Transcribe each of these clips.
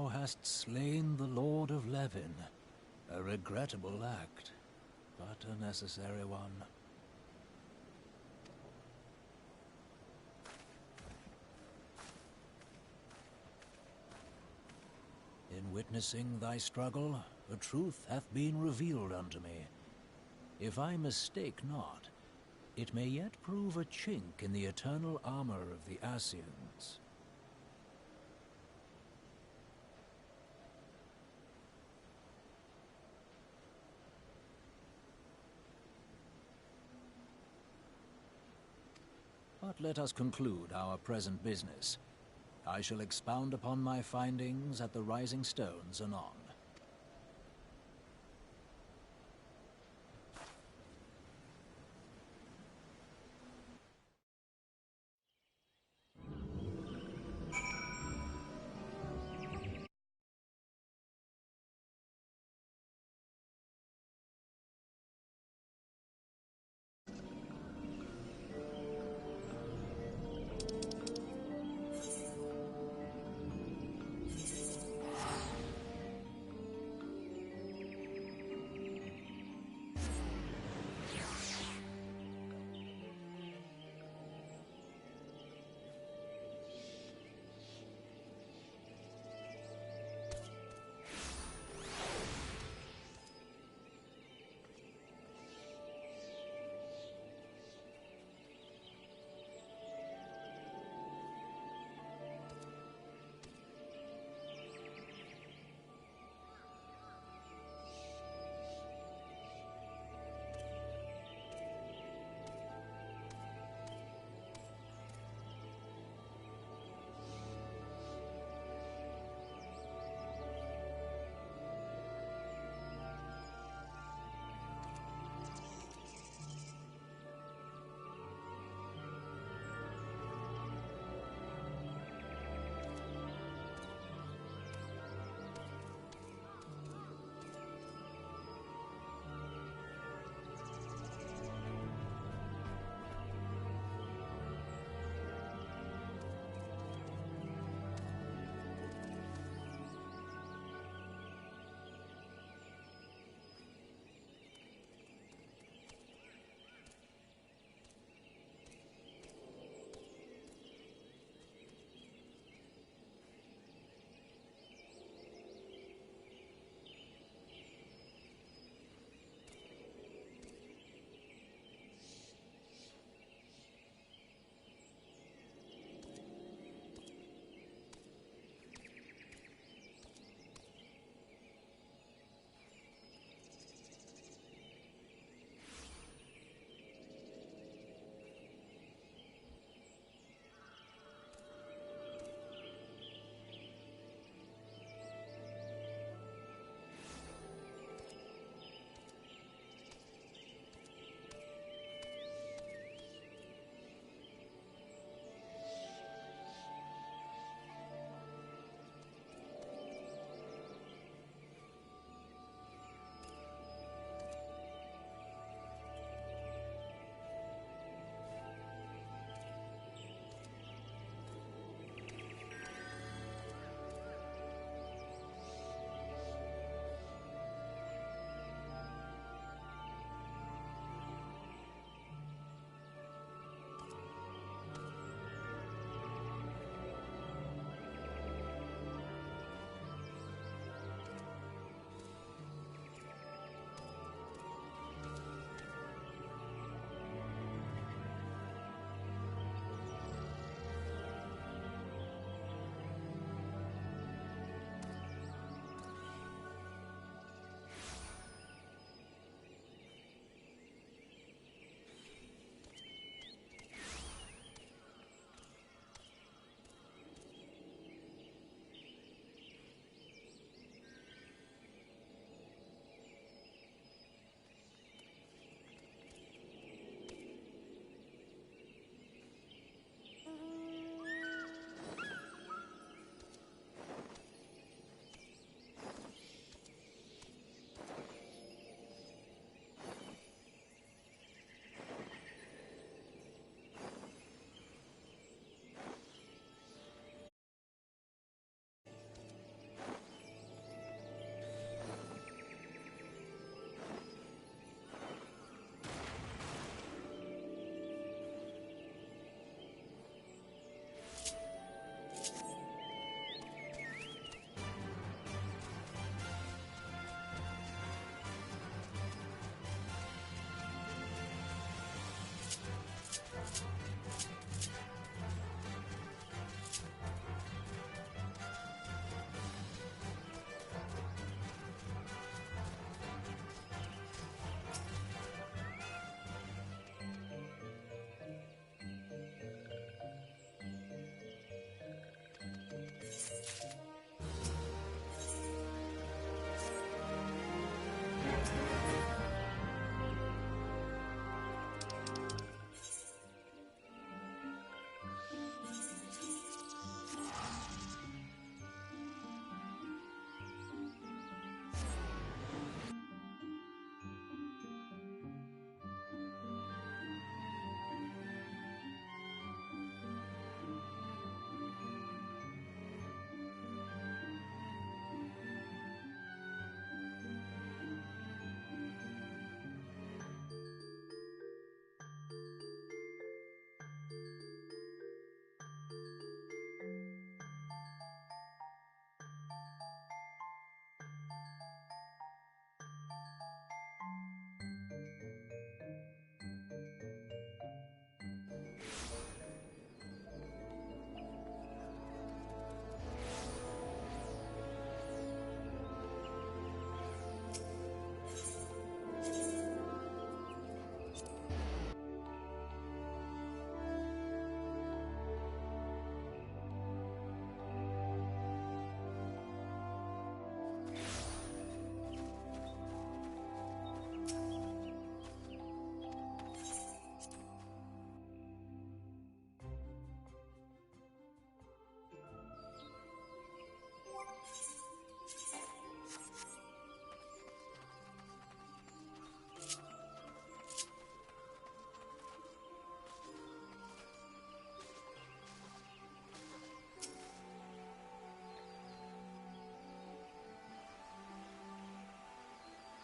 Thou hast slain the Lord of Levin. A regrettable act, but a necessary one. In witnessing thy struggle, a truth hath been revealed unto me. If I mistake not, it may yet prove a chink in the eternal armor of the Assyrians. But let us conclude our present business. I shall expound upon my findings at the Rising Stones anon.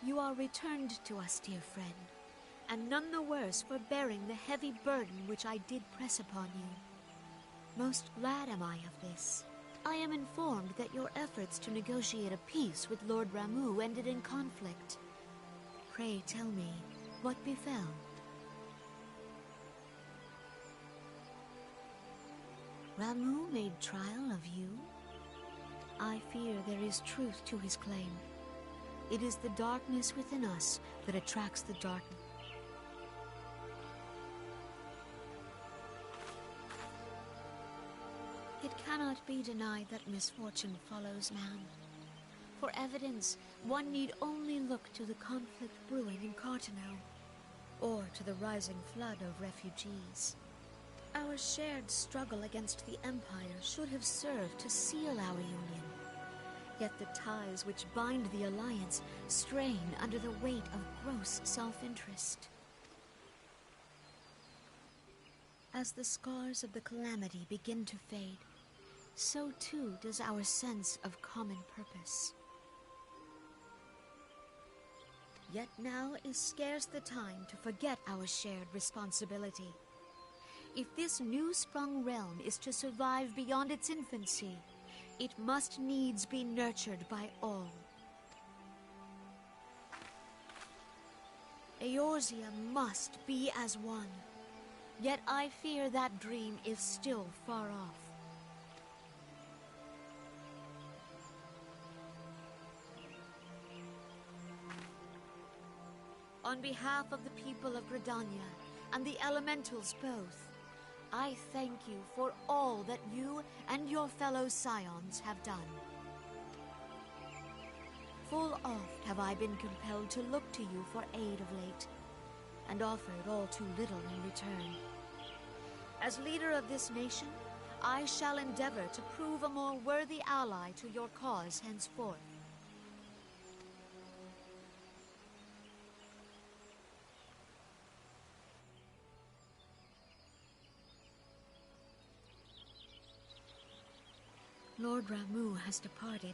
You are returned to us, dear friend, and none the worse for bearing the heavy burden which I did press upon you. Most glad am I of this. I am informed that your efforts to negotiate a peace with Lord Ramuh ended in conflict. Pray tell me, what befell? Ramuh made trial of you? I fear there is truth to his claim. It is the darkness within us that attracts the darkness. It cannot be denied that misfortune follows man. For evidence, one need only look to the conflict brewing in Cartano, or to the rising flood of refugees. Our shared struggle against the Empire should have served to seal our union. Yet the ties which bind the Alliance strain under the weight of gross self-interest. As the scars of the calamity begin to fade, so too does our sense of common purpose. Yet now is scarce the time to forget our shared responsibility. If this new-sprung realm is to survive beyond its infancy, it must needs be nurtured by all. Eorzea must be as one. Yet I fear that dream is still far off. On behalf of the people of Gridania and the elementals both, I thank you for all that you and your fellow scions have done. Full oft have I been compelled to look to you for aid of late, and offered all too little in return. As leader of this nation, I shall endeavor to prove a more worthy ally to your cause henceforth. Lord Ramuh has departed,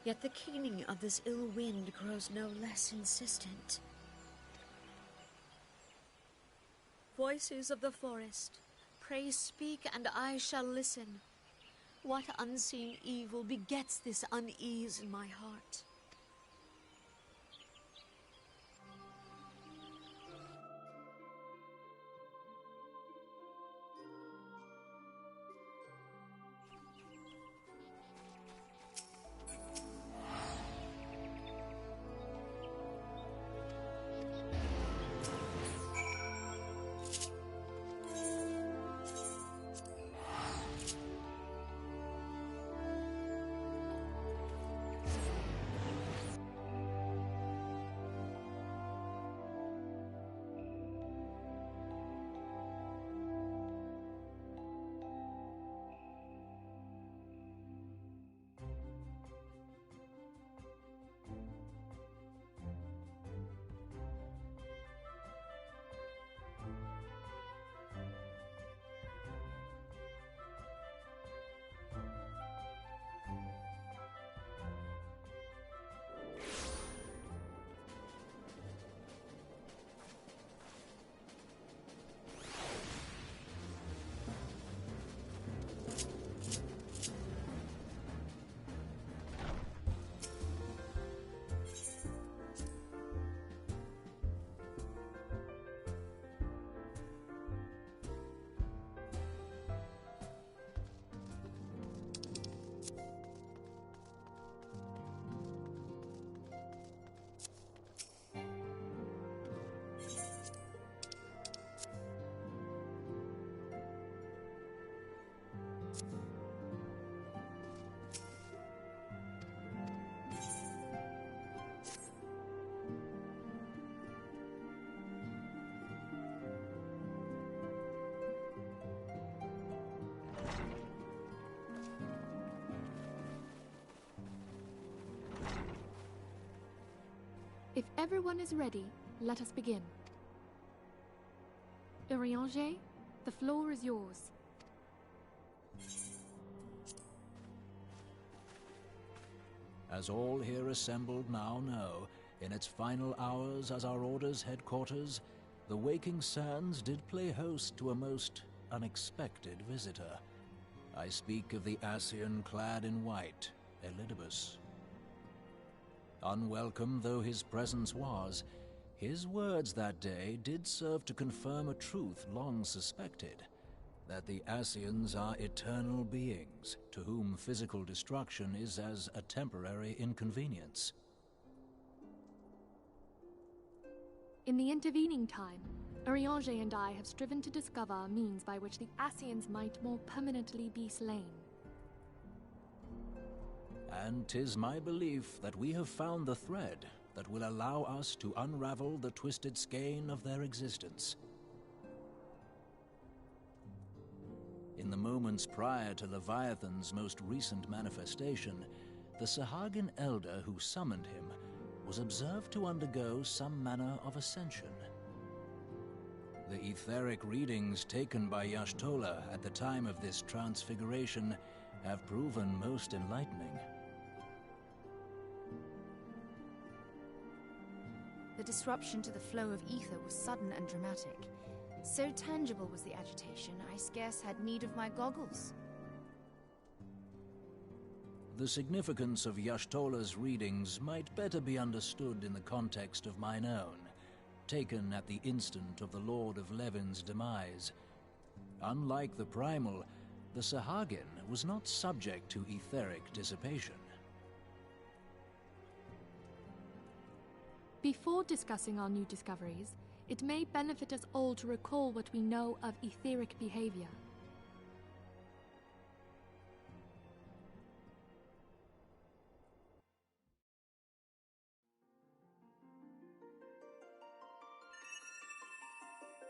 yet the keening of this ill wind grows no less insistent. Voices of the forest, pray speak and I shall listen. What unseen evil begets this unease in my heart? If everyone is ready, let us begin. Urianger, the floor is yours. As all here assembled now know, In its final hours as our Order's headquarters, the Waking Sands did play host to a most unexpected visitor. I speak of the Ascian clad in white, Elidibus. Unwelcome though his presence was, his words that day did serve to confirm a truth long suspected, that the Ascians are eternal beings, to whom physical destruction is as a temporary inconvenience. In the intervening time, Urianger and I have striven to discover a means by which the Ascians might more permanently be slain. And 'tis my belief that we have found the thread that will allow us to unravel the twisted skein of their existence. In the moments prior to Leviathan's most recent manifestation, the Sahagin elder who summoned him was observed to undergo some manner of ascension. The etheric readings taken by Y'shtola at the time of this transfiguration have proven most enlightening. The disruption to the flow of ether was sudden and dramatic. So tangible was the agitation, I scarce had need of my goggles. The significance of Y'shtola's readings might better be understood in the context of mine own, taken at the instant of the Lord of Levin's demise. Unlike the Primal, the Sahagin was not subject to etheric dissipation. Before discussing our new discoveries, it may benefit us all to recall what we know of etheric behavior.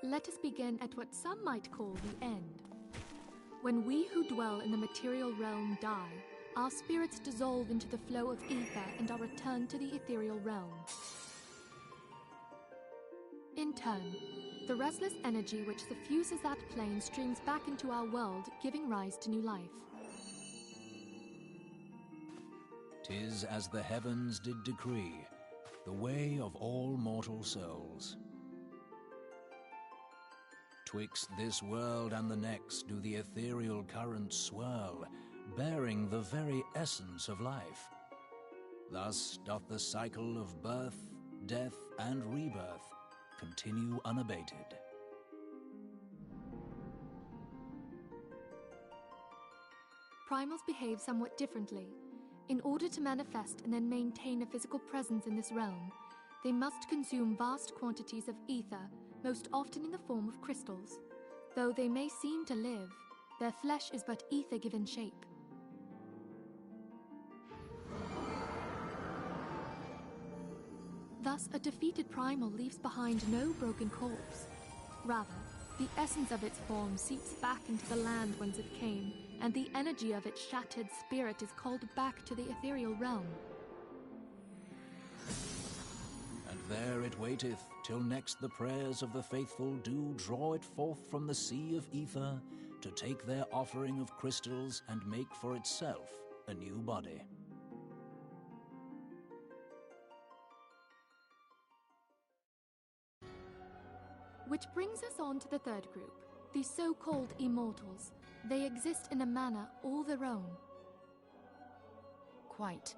Let us begin at what some might call the end. When we who dwell in the material realm die, our spirits dissolve into the flow of ether and are returned to the ethereal realm. In turn, the restless energy which suffuses that plane streams back into our world, giving rise to new life. 'Tis as the heavens did decree, the way of all mortal souls. Twixt this world and the next do the ethereal currents swirl, bearing the very essence of life. Thus doth the cycle of birth, death, and rebirth continue unabated. Primals behave somewhat differently. In order to manifest and then maintain a physical presence in this realm, they must consume vast quantities of ether, most often in the form of crystals. Though they may seem to live, their flesh is but ether given shape. Thus, a defeated primal leaves behind no broken corpse. Rather, the essence of its form seeps back into the land whence it came, and the energy of its shattered spirit is called back to the ethereal realm. And there it waiteth, till next the prayers of the faithful do draw it forth from the sea of ether, to take their offering of crystals and make for itself a new body. Which brings us on to the third group, the so-called immortals. They exist in a manner all their own. Quite.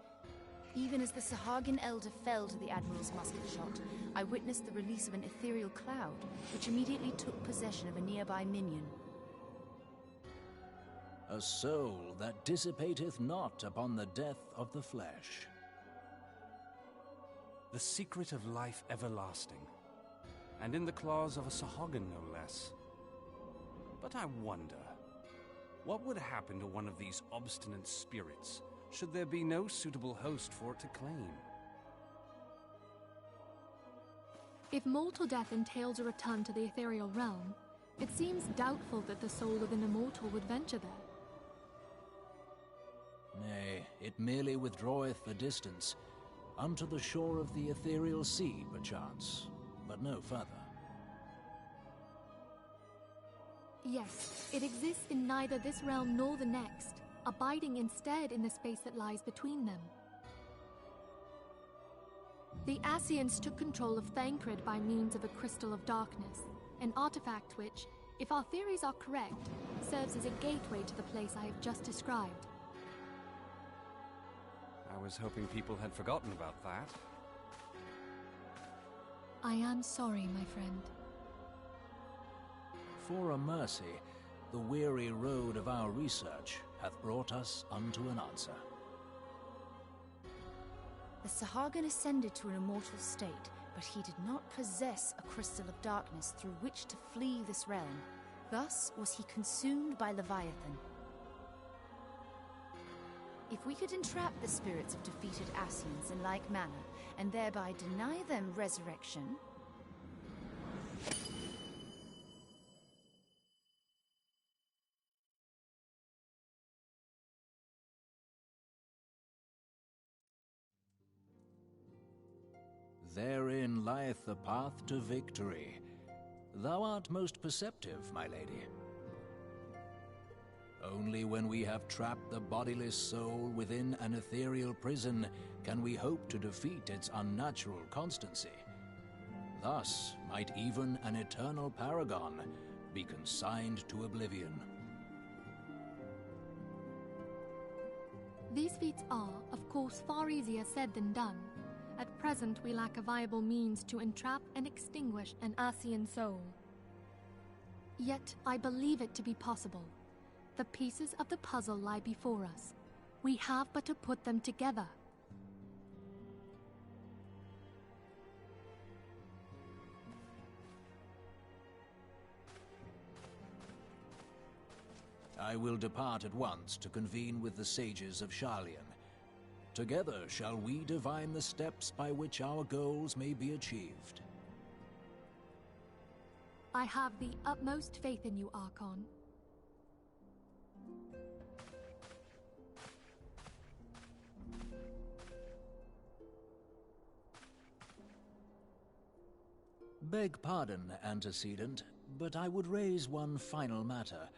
Even as the Sahagin elder fell to the Admiral's musket shot, I witnessed the release of an ethereal cloud, which immediately took possession of a nearby minion. A soul that dissipateth not upon the death of the flesh. The secret of life everlasting, and in the claws of a Sahagin no less. But I wonder, what would happen to one of these obstinate spirits should there be no suitable host for it to claim? If mortal death entails a return to the ethereal realm, it seems doubtful that the soul of an immortal would venture there. Nay, it merely withdraweth a distance, unto the shore of the ethereal sea, perchance, but no further. Yes, it exists in neither this realm nor the next, abiding instead in the space that lies between them. The Ascians took control of Thancred by means of a Crystal of Darkness, an artifact which, if our theories are correct, serves as a gateway to the place I have just described. I was hoping people had forgotten about that. I am sorry, my friend. For a mercy, the weary road of our research hath brought us unto an answer. The Sahagin ascended to an immortal state, but he did not possess a Crystal of Darkness through which to flee this realm. Thus was he consumed by Leviathan. If we could entrap the spirits of defeated Ascians in like manner, and thereby deny them resurrection... Therein lieth the path to victory. Thou art most perceptive, my lady. Only when we have trapped the bodiless soul within an ethereal prison can we hope to defeat its unnatural constancy. Thus might even an eternal paragon be consigned to oblivion. These feats are, of course, far easier said than done. At present, we lack a viable means to entrap and extinguish an Ascian soul. Yet, I believe it to be possible. The pieces of the puzzle lie before us. We have but to put them together. I will depart at once to convene with the sages of Sharlayan. Together shall we divine the steps by which our goals may be achieved. I have the utmost faith in you, Archon. Beg pardon, antecedent, but I would raise one final matter.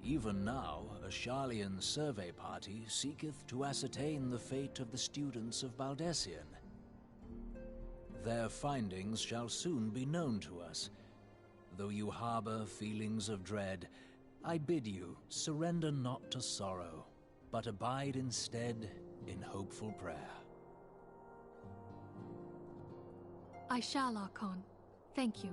Even now, a Sharlayan survey party seeketh to ascertain the fate of the students of Baldessian. Their findings shall soon be known to us. Though you harbor feelings of dread, I bid you surrender not to sorrow, but abide instead in hopeful prayer. I shall, Archon. Thank you.